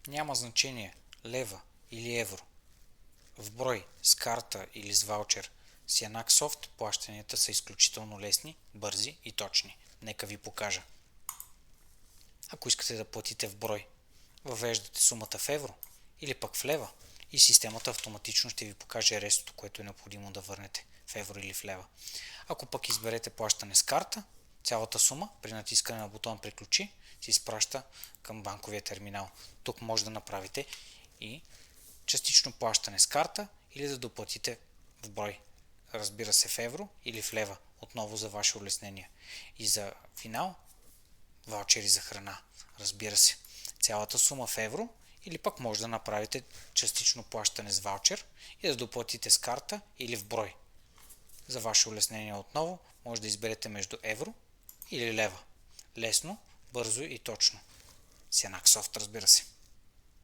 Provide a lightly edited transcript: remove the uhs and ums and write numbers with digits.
Няма значение лева или евро. В брой, с карта или с ваучер, с Yanaksoft плащанията са изключително лесни, бързи и точни. Нека ви покажа. Ако искате да платите в брой, въвеждате сумата в евро или пък в лева и системата автоматично ще ви покаже рестото, което е необходимо да върнете в евро или в лева. Ако пък изберете плащане с карта, цялата сума при натискане на бутон приключи се изпраща към банковия терминал. Тук може да направите и частично плащане с карта или да доплатите в брой. Разбира се, в евро или в лева, отново за ваше улеснение. И за финал, ваучери за храна. Разбира се, цялата сума в евро или пък може да направите частично плащане с ваучер и да доплатите с карта или в брой. За ваше улеснение отново може да изберете между евро или лева. Лесно, бързо и точно. С Yanaksoft, разбира се.